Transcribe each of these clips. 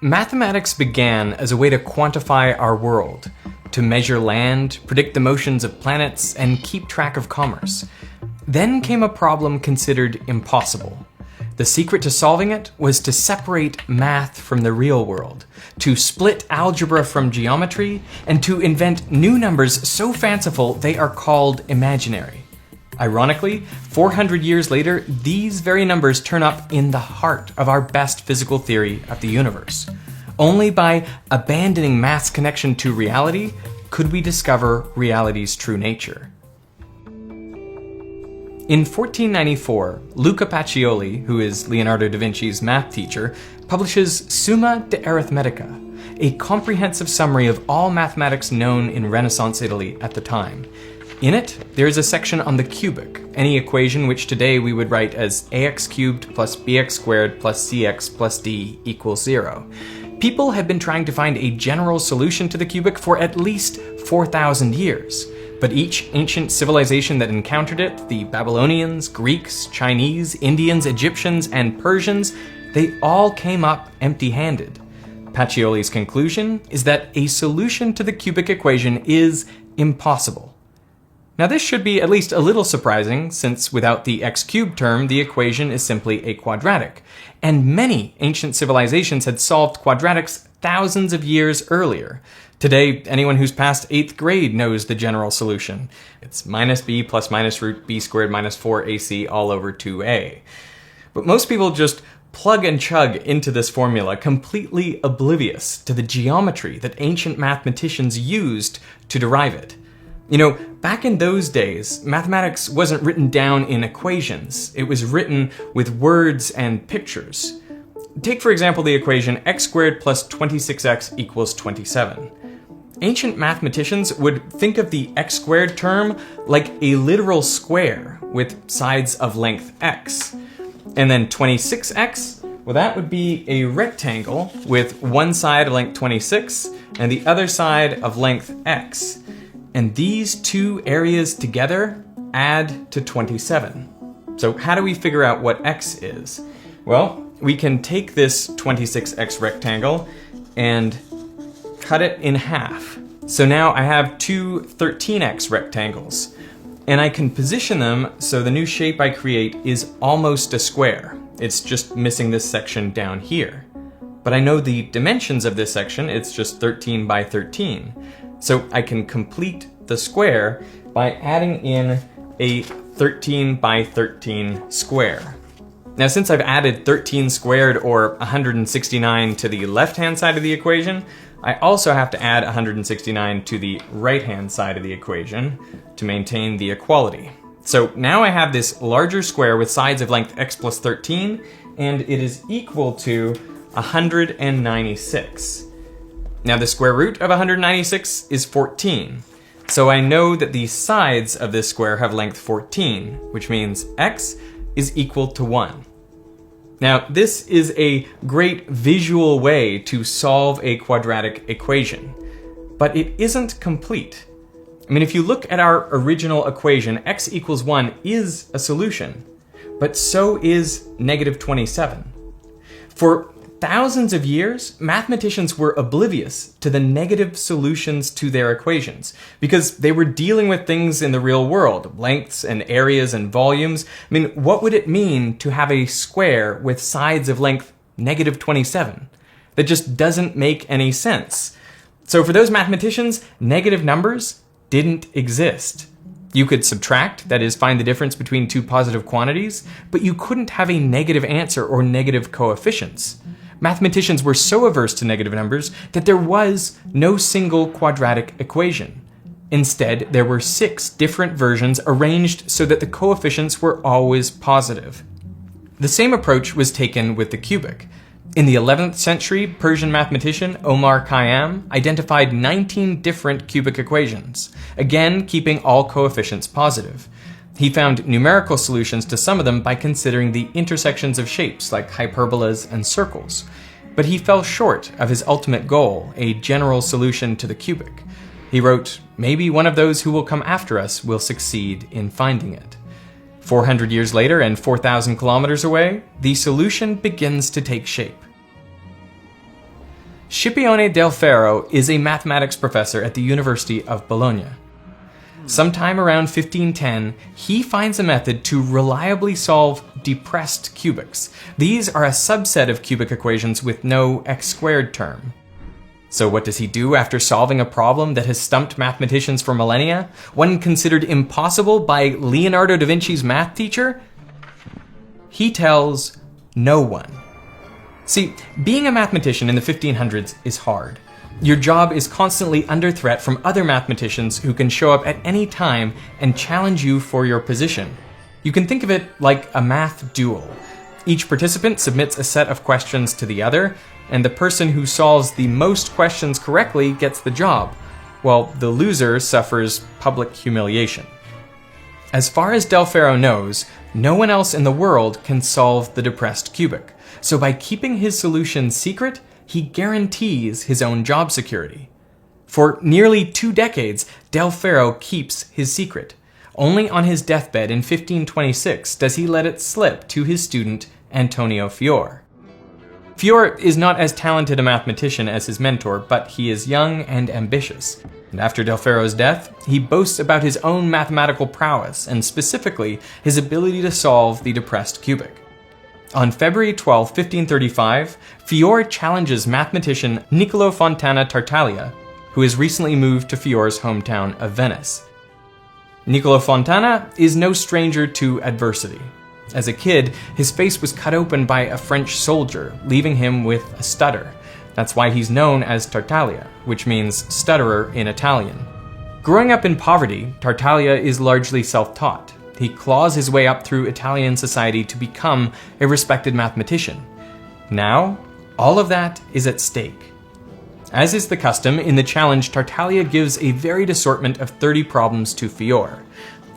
Mathematics began as a way to quantify our world, to measure land, predict the motions of planets, and keep track of commerce. Then came a problem considered impossible. The secret to solving it was to separate math from the real world, to split algebra from geometry, and to invent new numbers so fanciful they are called imaginary. Ironically, 400 years later, these very numbers turn up in the heart of our best physical theory of the universe. Only by abandoning math's connection to reality could we discover reality's true nature. In 1494, Luca Pacioli, who is Leonardo da Vinci's math teacher, publishes Summa de Arithmetica, a comprehensive summary of all mathematics known in Renaissance Italy at the time. In it, there is a section on the cubic, any equation which today we would write as ax cubed plus bx squared plus cx plus d equals 0. People had been trying to find a general solution to the cubic for at least 4,000 years. But each ancient civilization that encountered it, the Babylonians, Greeks, Chinese, Indians, Egyptians, and Persians, they all came up empty-handed. Pacioli's conclusion is that a solution to the cubic equation is impossible. Now this should be at least a little surprising, since without the x cubed term, the equation is simply a quadratic. And many ancient civilizations had solved quadratics thousands of years earlier. Today, anyone who's passed 8th grade knows the general solution. It's minus b plus minus root b squared minus 4ac all over 2a. But most people just plug and chug into this formula, completely oblivious to the geometry that ancient mathematicians used to derive it. You know, back in those days, mathematics wasn't written down in equations. It was written with words and pictures. Take, for example, the equation x squared plus 26x equals 27. Ancient mathematicians would think of the x squared term like a literal square with sides of length x. And then 26x, well, that would be a rectangle with one side of length 26 and the other side of length x. And these two areas together add to 27. So how do we figure out what x is? Well, we can take this 26x rectangle and cut it in half. So now I have two 13x rectangles, and I can position them so the new shape I create is almost a square. It's just missing this section down here. But I know the dimensions of this section, it's just 13 by 13. So I can complete the square by adding in a 13 by 13 square. Now, since I've added 13 squared, or 169, to the left-hand side of the equation, I also have to add 169 to the right-hand side of the equation to maintain the equality. So now I have this larger square with sides of length x plus 13, and it is equal to 196. Now the square root of 196 is 14. So I know that the sides of this square have length 14, which means x is equal to 1. Now, this is a great visual way to solve a quadratic equation, but it isn't complete. I mean, if you look at our original equation, x equals 1 is a solution, but so is negative 27. For thousands of years, mathematicians were oblivious to the negative solutions to their equations because they were dealing with things in the real world, lengths and areas and volumes. I mean, what would it mean to have a square with sides of length negative 27? That just doesn't make any sense. So for those mathematicians, negative numbers didn't exist. You could subtract, that is, find the difference between two positive quantities, but you couldn't have a negative answer or negative coefficients. Mathematicians were so averse to negative numbers that there was no single quadratic equation. Instead, there were 6 different versions arranged so that the coefficients were always positive. The same approach was taken with the cubic. In the 11th century, Persian mathematician Omar Khayyam identified 19 different cubic equations, again keeping all coefficients positive. He found numerical solutions to some of them by considering the intersections of shapes like hyperbolas and circles. But he fell short of his ultimate goal, a general solution to the cubic. He wrote, "Maybe one of those who will come after us will succeed in finding it." 400 years later and 4,000 kilometers away, the solution begins to take shape. Scipione del Ferro is a mathematics professor at the University of Bologna. Sometime around 1510, he finds a method to reliably solve depressed cubics. These are a subset of cubic equations with no x-squared term. So what does he do after solving a problem that has stumped mathematicians for millennia? One considered impossible by Leonardo da Vinci's math teacher? He tells no one. See, being a mathematician in the 1500s is hard. Your job is constantly under threat from other mathematicians who can show up at any time and challenge you for your position. You can think of it like a math duel. Each participant submits a set of questions to the other, and the person who solves the most questions correctly gets the job, while the loser suffers public humiliation. As far as Del Ferro knows, no one else in the world can solve the depressed cubic. So by keeping his solution secret, he guarantees his own job security. For nearly 2 decades, Del Ferro keeps his secret. Only on his deathbed in 1526 does he let it slip to his student Antonio Fior. Fior is not as talented a mathematician as his mentor, but he is young and ambitious. And after Del Ferro's death, he boasts about his own mathematical prowess, and specifically his ability to solve the depressed cubic. On February 12, 1535, Fior challenges mathematician Niccolò Fontana Tartaglia, who has recently moved to Fior's hometown of Venice. Niccolò Fontana is no stranger to adversity. As a kid, his face was cut open by a French soldier, leaving him with a stutter. That's why he's known as Tartaglia, which means stutterer in Italian. Growing up in poverty, Tartaglia is largely self-taught. He claws his way up through Italian society to become a respected mathematician. Now, all of that is at stake. As is the custom, in the challenge, Tartaglia gives a varied assortment of 30 problems to Fior.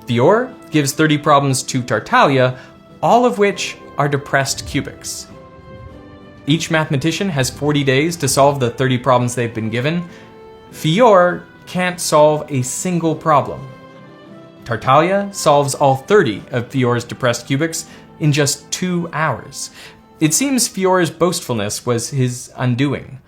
Fior gives 30 problems to Tartaglia, all of which are depressed cubics. Each mathematician has 40 days to solve the 30 problems they've been given. Fior can't solve a single problem. Tartaglia solves all 30 of Fior's depressed cubics in just 2 hours. It seems Fior's boastfulness was his undoing.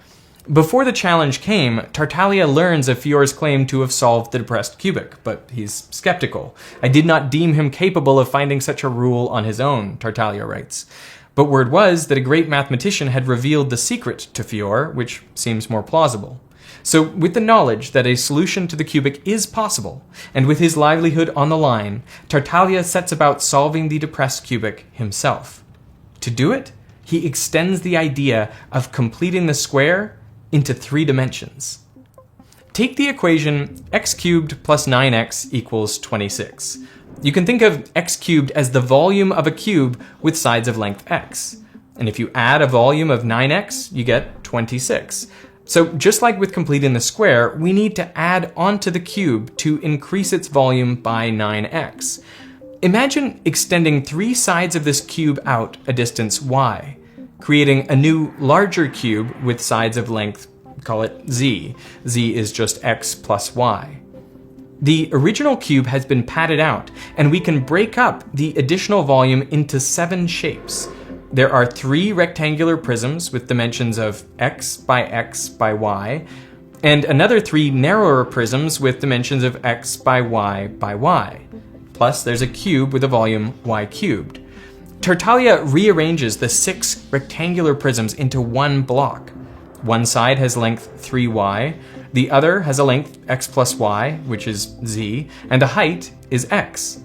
Before the challenge came, Tartaglia learns of Fior's claim to have solved the depressed cubic, but he's skeptical. "I did not deem him capable of finding such a rule on his own," Tartaglia writes. But word was that a great mathematician had revealed the secret to Fior, which seems more plausible. So with the knowledge that a solution to the cubic is possible, and with his livelihood on the line, Tartaglia sets about solving the depressed cubic himself. To do it, he extends the idea of completing the square into 3 dimensions. Take the equation x cubed plus 9x equals 26. You can think of x cubed as the volume of a cube with sides of length x. And if you add a volume of 9x, you get 26. So just like with completing the square, we need to add onto the cube to increase its volume by 9x. Imagine extending 3 sides of this cube out a distance y, creating a new larger cube with sides of length, call it z. Z is just x plus y. The original cube has been padded out, and we can break up the additional volume into 7 shapes. There are 3 rectangular prisms with dimensions of x by y, and another 3 narrower prisms with dimensions of x by y. Plus, there's a cube with a volume y cubed. Tartaglia rearranges the 6 rectangular prisms into one block. One side has length 3y, the other has a length x plus y, which is z, and a height is x.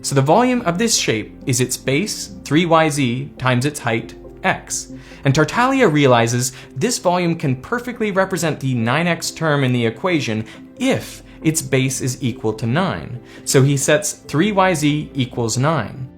So the volume of this shape is its base, 3yz, times its height, x. And Tartaglia realizes this volume can perfectly represent the 9x term in the equation if its base is equal to 9. So he sets 3yz equals 9.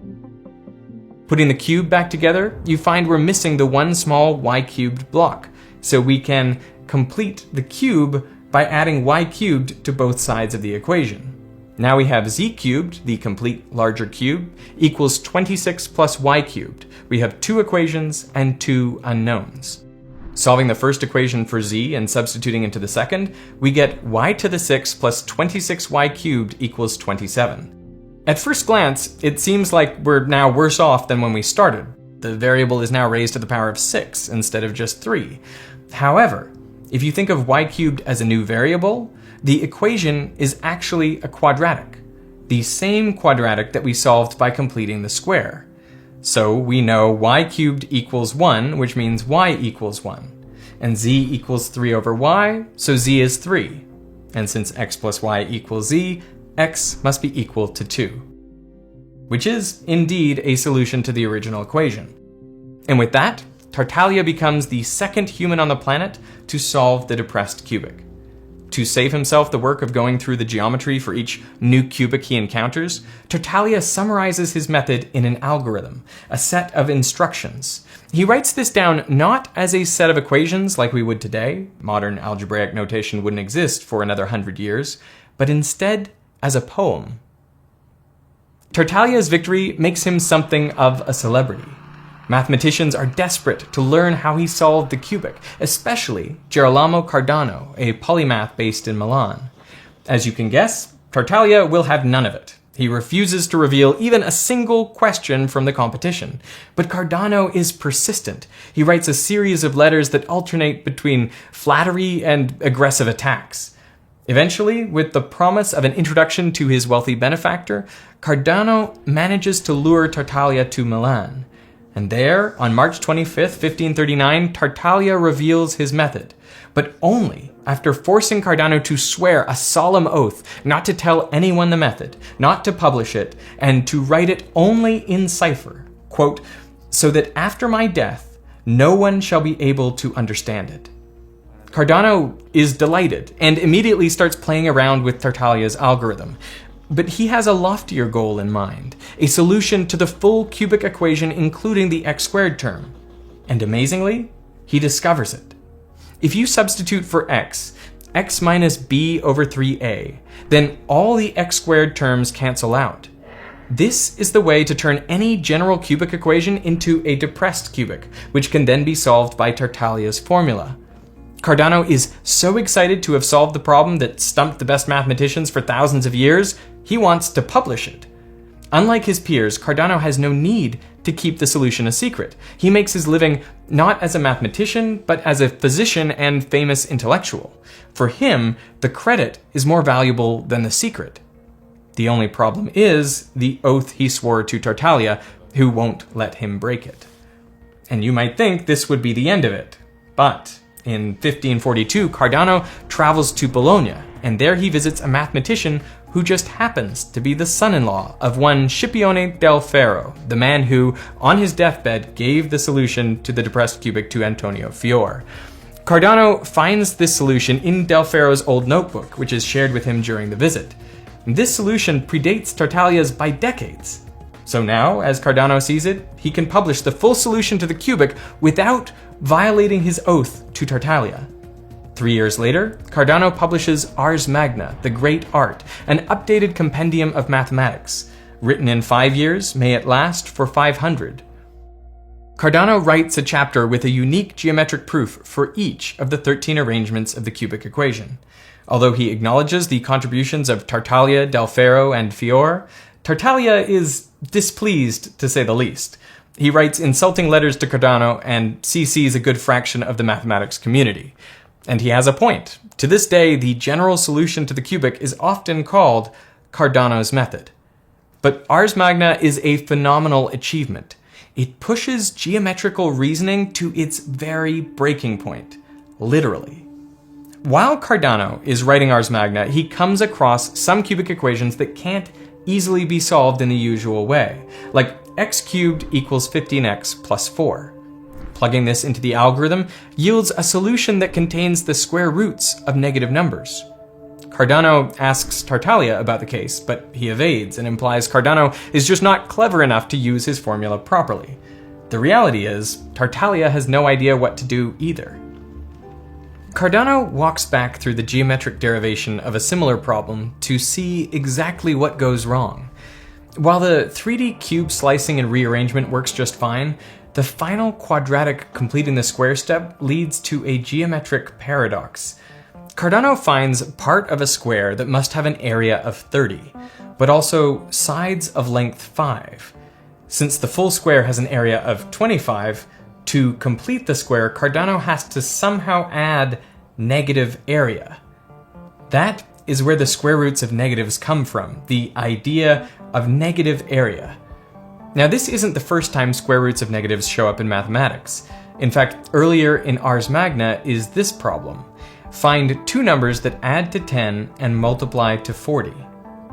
Putting the cube back together, you find we're missing the one small y cubed block. So we can complete the cube by adding y cubed to both sides of the equation. Now we have z cubed, the complete larger cube, equals 26 plus y cubed. We have 2 equations and 2 unknowns. Solving the first equation for z and substituting into the second, we get y to the 6 plus 26y cubed equals 27. At first glance, it seems like we're now worse off than when we started. The variable is now raised to the power of 6 instead of just 3. However, If you think of y cubed as a new variable, the equation is actually a quadratic, the same quadratic that we solved by completing the square. So we know y cubed equals 1, which means y equals 1. And z equals 3 over y, so z is 3. And since x plus y equals z, x must be equal to 2. Which is, indeed, a solution to the original equation. And with that, Tartaglia becomes the second human on the planet to solve the depressed cubic. To save himself the work of going through the geometry for each new cubic he encounters, Tartaglia summarizes his method in an algorithm, a set of instructions. He writes this down not as a set of equations like we would today, modern algebraic notation wouldn't exist for another 100 years, but instead as a poem. Tartaglia's victory makes him something of a celebrity. Mathematicians are desperate to learn how he solved the cubic, especially Girolamo Cardano, a polymath based in Milan. As you can guess, Tartaglia will have none of it. He refuses to reveal even a single question from the competition. But Cardano is persistent. He writes a series of letters that alternate between flattery and aggressive attacks. Eventually, with the promise of an introduction to his wealthy benefactor, Cardano manages to lure Tartaglia to Milan. And there, on March 25th, 1539, Tartaglia reveals his method, but only after forcing Cardano to swear a solemn oath not to tell anyone the method, not to publish it, and to write it only in cipher, quote, so that after my death, no one shall be able to understand it. Cardano is delighted and immediately starts playing around with Tartaglia's algorithm. But he has a loftier goal in mind, a solution to the full cubic equation including the x squared term. And amazingly, he discovers it. If you substitute for x minus b over 3a, then all the x squared terms cancel out. This is the way to turn any general cubic equation into a depressed cubic, which can then be solved by Tartaglia's formula. Cardano is so excited to have solved the problem that stumped the best mathematicians for thousands of years, he wants to publish it. Unlike his peers, Cardano has no need to keep the solution a secret. He makes his living not as a mathematician, but as a physician and famous intellectual. For him, the credit is more valuable than the secret. The only problem is the oath he swore to Tartaglia, who won't let him break it. And you might think this would be the end of it, but in 1542, Cardano travels to Bologna, and there he visits a mathematician who just happens to be the son-in-law of one Scipione del Ferro, the man who, on his deathbed, gave the solution to the depressed cubic to Antonio Fiore. Cardano finds this solution in del Ferro's old notebook, which is shared with him during the visit. This solution predates Tartaglia's by decades. So now, as Cardano sees it, he can publish the full solution to the cubic without violating his oath to Tartaglia. 3 years later, Cardano publishes Ars Magna, the Great Art, an updated compendium of mathematics. Written in 5 years, may it last for 500. Cardano writes a chapter with a unique geometric proof for each of the 13 arrangements of the cubic equation. Although he acknowledges the contributions of Tartaglia, del Ferro, and Fiore, Tartaglia is displeased, to say the least. He writes insulting letters to Cardano and CCs a good fraction of the mathematics community. And he has a point. To this day, the general solution to the cubic is often called Cardano's method. But Ars Magna is a phenomenal achievement. It pushes geometrical reasoning to its very breaking point, literally. While Cardano is writing Ars Magna, he comes across some cubic equations that can't easily be solved in the usual way, like x cubed equals 15x plus 4. Plugging this into the algorithm yields a solution that contains the square roots of negative numbers. Cardano asks Tartaglia about the case, but he evades and implies Cardano is just not clever enough to use his formula properly. The reality is, Tartaglia has no idea what to do either. Cardano walks back through the geometric derivation of a similar problem to see exactly what goes wrong. While the 3D cube slicing and rearrangement works just fine, the final quadratic completing the square step leads to a geometric paradox. Cardano finds part of a square that must have an area of 30, but also sides of length 5. Since the full square has an area of 25, to complete the square, Cardano has to somehow add negative area. That is where the square roots of negatives come from, the idea of negative area. Now, this isn't the first time square roots of negatives show up in mathematics. In fact, earlier in Ars Magna is this problem. Find two numbers that add to 10 and multiply to 40.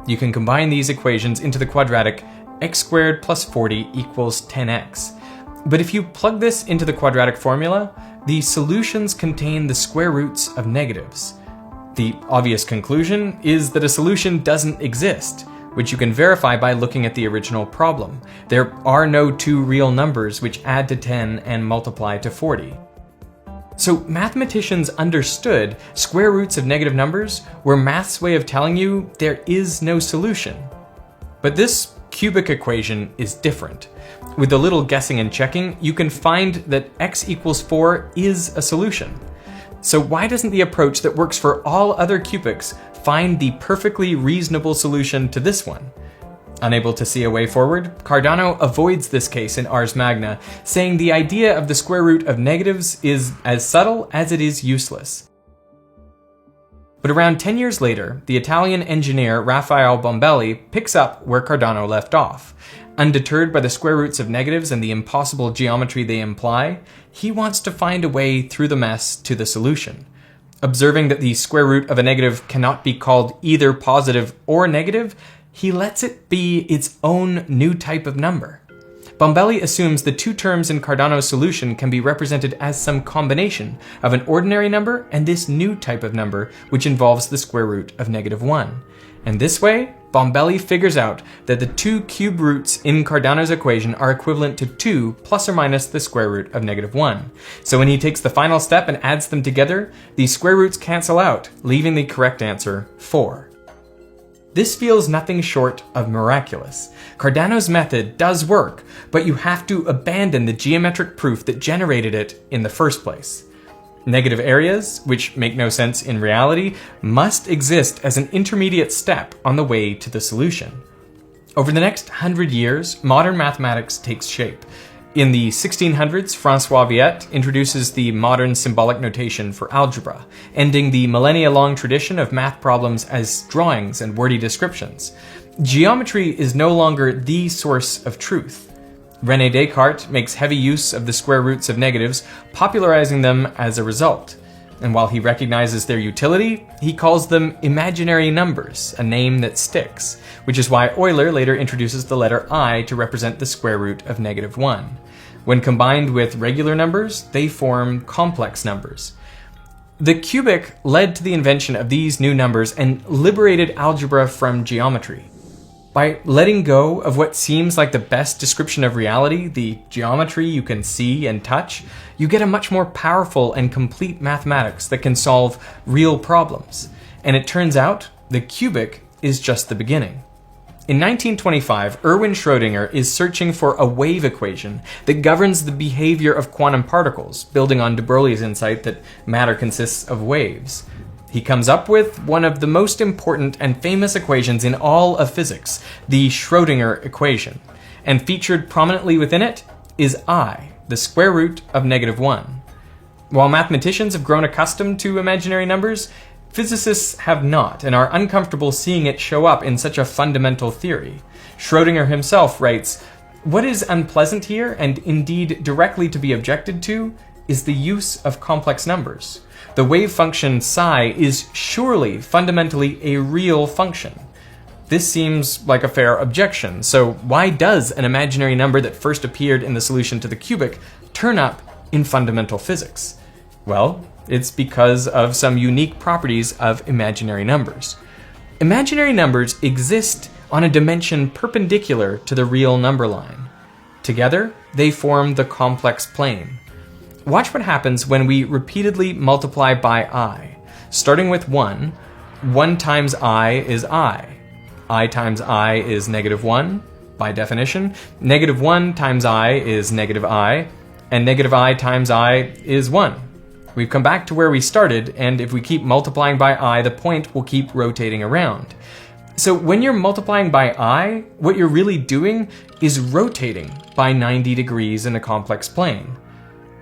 You can combine these equations into the quadratic x squared plus 40 equals 10x. But if you plug this into the quadratic formula, the solutions contain the square roots of negatives. The obvious conclusion is that a solution doesn't exist, which you can verify by looking at the original problem. There are no two real numbers which add to 10 and multiply to 40. So mathematicians understood square roots of negative numbers were math's way of telling you there is no solution. But this cubic equation is different. With a little guessing and checking, you can find that x equals 4 is a solution. So why doesn't the approach that works for all other cubics find the perfectly reasonable solution to this one? Unable to see a way forward, Cardano avoids this case in Ars Magna, saying the idea of the square root of negatives is as subtle as it is useless. But around 10 years later, the Italian engineer Raphael Bombelli picks up where Cardano left off. Undeterred by the square roots of negatives and the impossible geometry they imply, he wants to find a way through the mess to the solution. Observing that the square root of a negative cannot be called either positive or negative, he lets it be its own new type of number. Bombelli assumes the two terms in Cardano's solution can be represented as some combination of an ordinary number and this new type of number, which involves the square root of -1. And this way, Bombelli figures out that the two cube roots in Cardano's equation are equivalent to 2 plus or minus the square root of -1. So when he takes the final step and adds them together, these square roots cancel out, leaving the correct answer 4. This feels nothing short of miraculous. Cardano's method does work, but you have to abandon the geometric proof that generated it in the first place. Negative areas, which make no sense in reality, must exist as an intermediate step on the way to the solution. Over the next 100 years, modern mathematics takes shape. In the 1600s, François Viet introduces the modern symbolic notation for algebra, ending the millennia-long tradition of math problems as drawings and wordy descriptions. Geometry is no longer the source of truth. René Descartes makes heavy use of the square roots of negatives, popularizing them as a result. And while he recognizes their utility, he calls them imaginary numbers, a name that sticks, which is why Euler later introduces the letter I to represent the square root of -1. When combined with regular numbers, they form complex numbers. The cubic led to the invention of these new numbers and liberated algebra from geometry. By letting go of what seems like the best description of reality, the geometry you can see and touch, you get a much more powerful and complete mathematics that can solve real problems. And it turns out, the cubic is just the beginning. In 1925, Erwin Schrödinger is searching for a wave equation that governs the behavior of quantum particles, building on de Broglie's insight that matter consists of waves. He comes up with one of the most important and famous equations in all of physics, the Schrödinger equation. And featured prominently within it is I, the square root of -1. While mathematicians have grown accustomed to imaginary numbers, physicists have not and are uncomfortable seeing it show up in such a fundamental theory. Schrödinger himself writes, "What is unpleasant here, and indeed directly to be objected to, is the use of complex numbers. The wave function psi is surely fundamentally a real function. This seems like a fair objection, so why does an imaginary number that first appeared in the solution to the cubic turn up in fundamental physics? Well, it's because of some unique properties of imaginary numbers. Imaginary numbers exist on a dimension perpendicular to the real number line. Together, they form the complex plane. Watch what happens when we repeatedly multiply by I. Starting with 1, 1 times I is I times I is -1, by definition. -1 times I is -I, and -I times I is 1. We've come back to where we started, and if we keep multiplying by I, the point will keep rotating around. So when you're multiplying by I, what you're really doing is rotating by 90 degrees in a complex plane.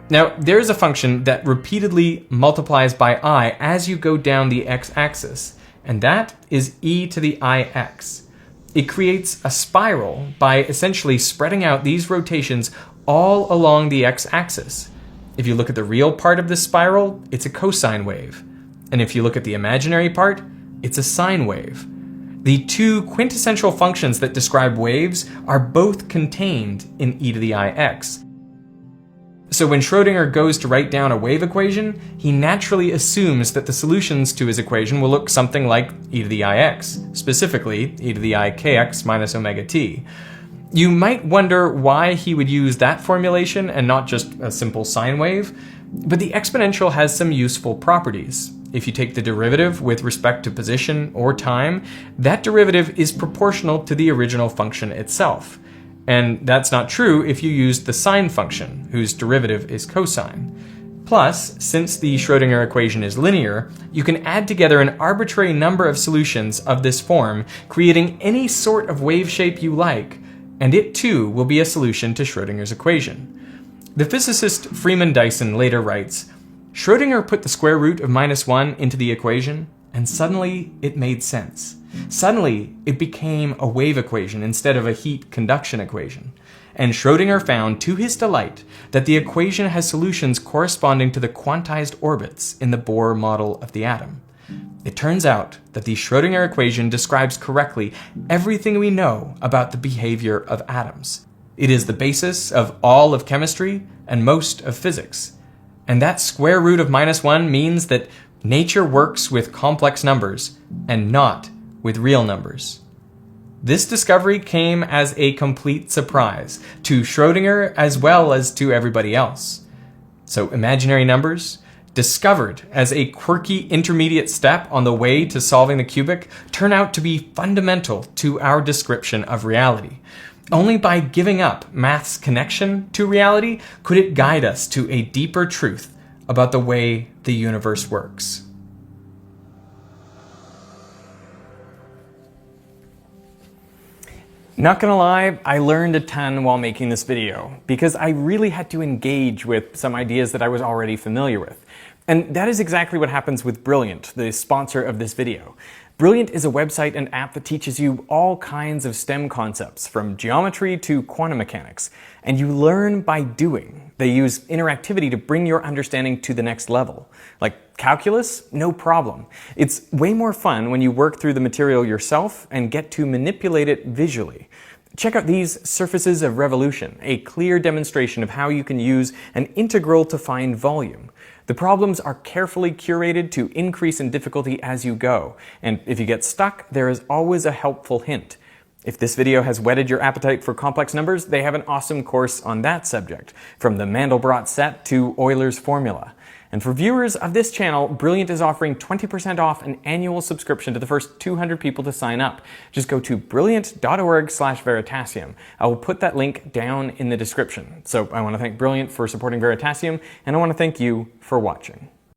Now, there's a function that repeatedly multiplies by I as you go down the x-axis, and that is e to the ix. It creates a spiral by essentially spreading out these rotations all along the x-axis. If you look at the real part of this spiral, it's a cosine wave. And if you look at the imaginary part, it's a sine wave. The two quintessential functions that describe waves are both contained in e to the ix. So when Schrödinger goes to write down a wave equation, he naturally assumes that the solutions to his equation will look something like e to the ix, specifically e to the ikx minus omega t. You might wonder why he would use that formulation and not just a simple sine wave, but the exponential has some useful properties. If you take the derivative with respect to position or time, that derivative is proportional to the original function itself. And that's not true if you use the sine function, whose derivative is cosine. Plus, since the Schrödinger equation is linear, you can add together an arbitrary number of solutions of this form, creating any sort of wave shape you like, and it too will be a solution to Schrödinger's equation. The physicist Freeman Dyson later writes, Schrödinger put the square root of -1 into the equation, and suddenly it made sense. Suddenly, it became a wave equation instead of a heat conduction equation. And Schrödinger found, to his delight, that the equation has solutions corresponding to the quantized orbits in the Bohr model of the atom. It turns out that the Schrödinger equation describes correctly everything we know about the behavior of atoms. It is the basis of all of chemistry and most of physics. And that square root of -1 means that nature works with complex numbers and not with real numbers. This discovery came as a complete surprise to Schrödinger as well as to everybody else. So imaginary numbers, discovered as a quirky intermediate step on the way to solving the cubic, turn out to be fundamental to our description of reality. Only by giving up math's connection to reality could it guide us to a deeper truth about the way the universe works. Not gonna lie, I learned a ton while making this video, because I really had to engage with some ideas that I was already familiar with. And that is exactly what happens with Brilliant, the sponsor of this video. Brilliant is a website and app that teaches you all kinds of STEM concepts, from geometry to quantum mechanics, and you learn by doing. They use interactivity to bring your understanding to the next level. Like calculus? No problem. It's way more fun when you work through the material yourself and get to manipulate it visually. Check out these surfaces of revolution, a clear demonstration of how you can use an integral to find volume. The problems are carefully curated to increase in difficulty as you go, and if you get stuck, there is always a helpful hint. If this video has whetted your appetite for complex numbers, they have an awesome course on that subject, from the Mandelbrot set to Euler's formula. And for viewers of this channel, Brilliant is offering 20% off an annual subscription to the first 200 people to sign up. Just go to brilliant.org/Veritasium. I will put that link down in the description. So I want to thank Brilliant for supporting Veritasium, and I want to thank you for watching.